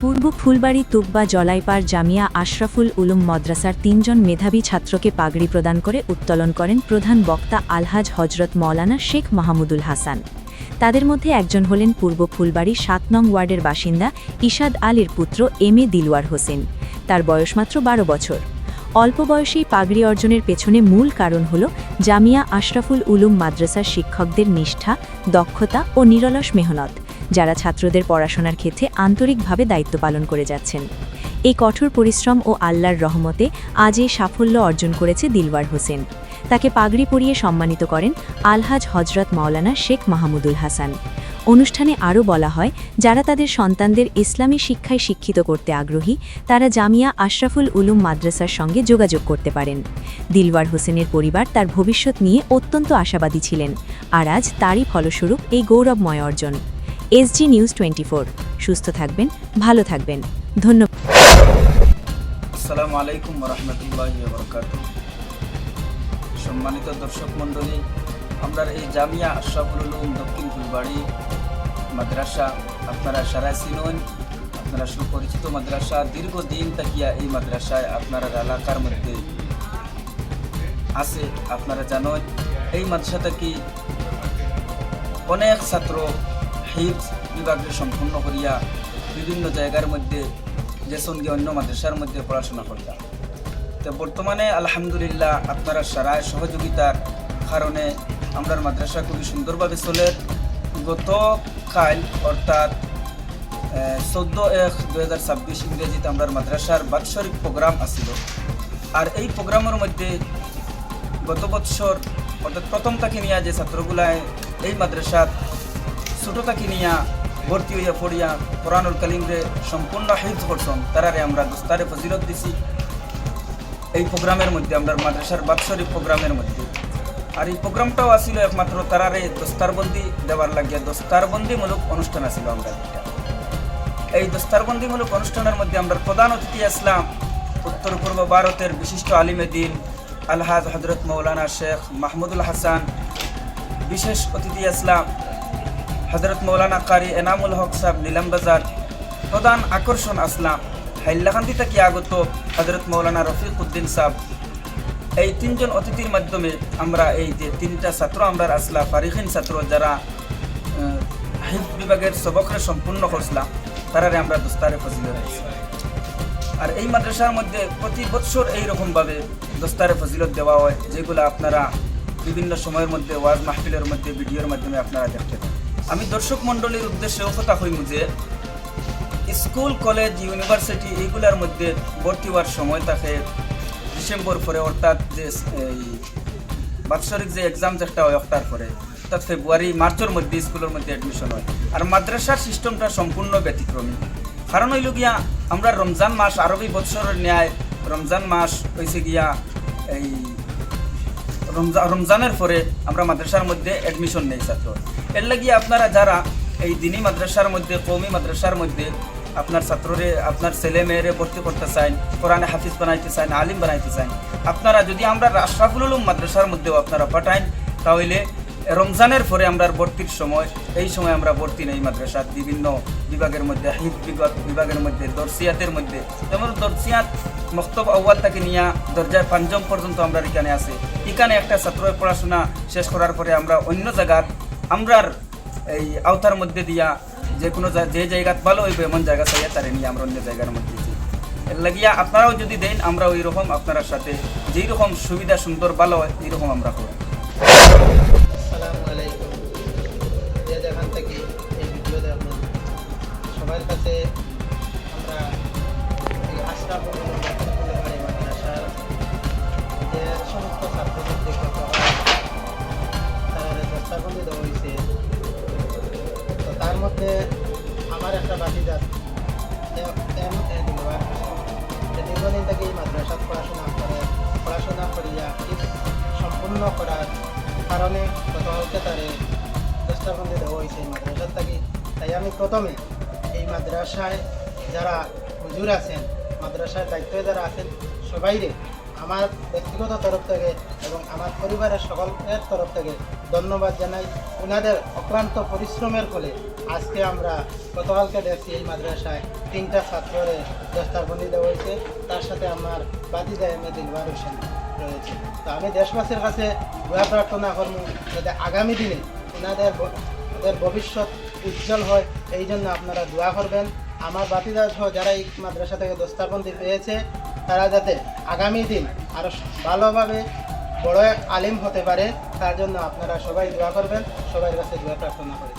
পূর্ব ফুলবাড়ী তুব্বা জলাইপাড় জামিয়া আশরাফুল উলুম মাদ্রাসার ৩ জন মেধাবী ছাত্রকে পাগড়ি প্রদান করে উত্তোলন করেন প্রধান বক্তা আলহাজ হজরত মওলানা শেখ মাহমুদুল হাসান। তাদের মধ্যে একজন হলেন পূর্ব ফুলবাড়ী ৭ নং ওয়ার্ডের বাসিন্দা ইশাদ আলীর পুত্র এম.এ. দিলওয়ার হোসেন। তার বয়স মাত্র ১২ বছর। অল্প বয়সেই পাগড়ি অর্জনের পেছনে মূল কারণ হল জামিয়া আশরাফুল উলুম মাদ্রাসার শিক্ষকদের নিষ্ঠা, দক্ষতা ও নিরলস মেহনত, যারা ছাত্রদের পড়াশোনার ক্ষেত্রে আন্তরিকভাবে দায়িত্ব পালন করে যাচ্ছেন। এই কঠোর পরিশ্রম ও আল্লাহর রহমতে আজ এই সাফল্য অর্জন করেছে দিলওয়ার হোসেন। তাকে পাগড়ি পরিয়ে সম্মানিত করেন আলহাজ হজরত মওলানা শেখ মাহমুদুল হাসান। অনুষ্ঠানে আরও বলা হয়, যারা তাদের সন্তানদের ইসলামী শিক্ষায় শিক্ষিত করতে আগ্রহী তারা জামিয়া আশরাফুল উলুম মাদ্রাসার সঙ্গে যোগাযোগ করতে পারেন। দিলওয়ার হোসেনের পরিবার তার ভবিষ্যৎ নিয়ে অত্যন্ত আশাবাদী ছিলেন, আর আজ তারই ফলস্বরূপ এই গৌরবময় অর্জন। এসজি নিউজ 24, সুস্থ থাকবেন, ভালো থাকবেন। ধন্যবাদ। আসসালামু আলাইকুম ওয়া রাহমাতুল্লাহি ওয়া বারাকাতুহু। সম্মানিত দর্শক মণ্ডলী, আমরা এই জামিয়া আশরাফুল উলুম দক্ষিণ ফুলবাড়ী মাদ্রাসা আপনারা সারা চিনুন, আপনারা সুপরিচিত মাদ্রাসা। দীর্ঘদিন তাকিয়া এই মাদ্রাসায় আপনারা এলাকার মধ্যে আছে। আপনারা জানেন এই মাদ্রাসাটা কি অনেক ছাত্র হিফজ বিভাগে সম্পূর্ণ করিয়া বিভিন্ন জায়গার মধ্যে যে সঙ্গে অন্য মাদ্রাসার মধ্যে পড়াশোনা করতাম। তো বর্তমানে আলহামদুলিল্লাহ আপনারা সারায় সহযোগিতার কারণে আমরা মাদ্রাসা খুবই সুন্দরভাবে চলে। গতকাল অর্থাৎ 14/1/2026 ইংরেজিতে আমরা মাদ্রাসার বাৎসরিক প্রোগ্রাম আসিল। আর এই প্রোগ্রামের মধ্যে গত বৎসর অর্থাৎ প্রথম তাকে নিয়ে যে ছাত্রগুলায় এই মাদ্রাসার ছোটো তাকে নিয়ে ভর্তি হইয়া পড়িয়া কোরআনুল কালিমরে সম্পূর্ণ হিফজ করছেন, তারারে আমরা দস্তারে ফজিলত দিছি এই প্রোগ্রামের মধ্যে, আমরা মাদ্রাসার বাৎসরিক প্রোগ্রামের মধ্যে। আর এই প্রোগ্রামটাও আসিল একমাত্র তারারে দস্তারবন্দি দেওয়ার লাগিয়া দস্তারবন্দিমূলক অনুষ্ঠান আসিল। আমরা এই দস্তারবন্দিমূলক অনুষ্ঠানের মধ্যে আমরা প্রধান অতিথি আসলাম উত্তর পূর্ব ভারতের বিশিষ্ট আলিমে দিন আলহাজ হজরত মৌলানা শেখ মাহমুদুল হাসান। বিশেষ অতিথি আসলাম হজরত মৌলানা কারি এনামুল হক সাহেব নীলাম বাজার। প্রধান আকর্ষণ আসলাম হাইল্লাকান্দি থেকে আগত হজরত মৌলানা রফিক উদ্দিন সাহেব। এই 3 জন অতিথির মাধ্যমে আমরা এই যে 3টা ছাত্র আমরা আসলা ফারিখিন ছাত্র যারা হিফজ বিভাগের সবকরে সম্পূর্ণ করছিলাম, তারারে আমরা দস্তারে ফজিলত দিয়েছি। আর এই মাদ্রাসার মধ্যে প্রতি বৎসর এইরকমভাবে দস্তারে ফজিলত দেওয়া হয়, যেগুলো আপনারা বিভিন্ন সময়ের মধ্যে ওয়াজ মাহফিলের মধ্যে ভিডিওর মাধ্যমে আপনারা দেখতে পান। আমি দর্শক মণ্ডলীর উদ্দেশ্যে কথা হইম যে স্কুল, কলেজ, ইউনিভার্সিটি এইগুলোর মধ্যে ভর্তি হওয়ার সময় থাকে ডিসেম্বর পরে, অর্থাৎ যে এই বাৎসরিক যে এক্সাম যেটা হয় অক্টার পরে, অর্থাৎ ফেব্রুয়ারি মার্চের মধ্যে স্কুলের মধ্যে অ্যাডমিশন হয়। আর মাদ্রাসার সিস্টেমটা সম্পূর্ণ ব্যতিক্রমী। কারণ হইল গিয়া আমরা রমজান মাস আরবি বৎসরের ন্যায় রমজান মাস হয়েছে গিয়া এই রমজানের পরে আমরা মাদ্রাসার মধ্যে অ্যাডমিশন নেই ছাত্র। এর লাগিয়ে আপনারা যারা এই দিনী মাদ্রাসার মধ্যে, কওমি মাদ্রাসার মধ্যে আপনার ছাত্ররে, আপনার ছেলে মেয়েরে ভর্তি করতে চান, কোরআনে হাফিজ বানাইতে চান, আলিম বানাইতে চান, আপনারা যদি আমরা আশরাফুল উলুম মাদ্রাসার মধ্যেও আপনারা পাঠাইন, তাহলে রমজানের পরে আমরা ভর্তির সময়, এই সময় আমরা ভর্তি নেই মাদ্রাসার বিভিন্ন বিভাগের মধ্যে, হিফজ বিভাগের মধ্যে, দরসিয়াতের মধ্যে। যেমন দরসিয়াত মক্তব আউয়াল থেকে নিয়ে দরজায় ৫ম পর্যন্ত আমরা এখানে আছে। এখানে একটা ছাত্রের পড়াশোনা শেষ করার পরে আমরা অন্য জায়গার আমরার এই আওতার মধ্যে দিয়া যে কোনো যে জায়গা ভালো হইবে এমন জায়গা চাইয়া তারে নিয়ে আমরা অন্য জায়গার মধ্যে দিই। এর লাগিয়া আপনারাও যদি দেন আমরা ওই রকম আপনার সাথে যেই রকম সুবিধা সুন্দর ভালো হয় এইরকম আমরা করব। আসসালামু আলাইকুম। যে যেখান থেকে এই ভিডিও দেখবেন সবার কাছে আমরা এই আশরাফুল উলুম ফুলবাড়ী মাদ্রাসার যে সমস্ত ছাত্রছাত্রী তারা দস্তারবন্দি দেওয়া হয়েছে। তো তার মধ্যে আমার একটা বাতিদার এম.এ. দিলওয়ার হোসেন, দীর্ঘদিন থেকে এই মাদ্রাসাত পড়াশোনা করিয়া সম্পূর্ণ করার কারণে গতকালকে তারে দস্তারবন্দি দেওয়া হয়েছে এই মাদ্রাসার থাকি। তাই আমি প্রথমে এই মাদ্রাসায় যারা হুজুর আছেন, মাদ্রাসার দায়িত্বে যারা আছেন, সবাইরে আমার ব্যক্তিগত তরফ থেকে এবং আমার পরিবারের সকলের তরফ থেকে ধন্যবাদ জানাই। ওনাদের অক্লান্ত পরিশ্রমের ফলে আজকে আমরা গতকালকে দেখছি এই মাদ্রাসায় 3টা ছাত্ররে দস্তারবন্দি দেওয়া হয়েছে, তার সাথে আমার বাতিজা এম এ দিলওয়ার হোসেন রয়েছে। তো আমি দেশবাসীর কাছে দোয়া প্রার্থনা করব যাতে আগামী দিনে ওদের ভবিষ্যৎ উজ্জ্বল হয়, এই জন্য আপনারা দোয়া করবেন। আমার বাতিজা সহ যারা এই মাদ্রাসা থেকে দস্তারবন্দি পেয়েছে তারা যাতে আগামী দিন আরও ভালোভাবে বড় এক আলিম হতে পারে, তার জন্য আপনারা সবাই দোয়া করবেন। সবার কাছে দোয়া প্রার্থনা করি।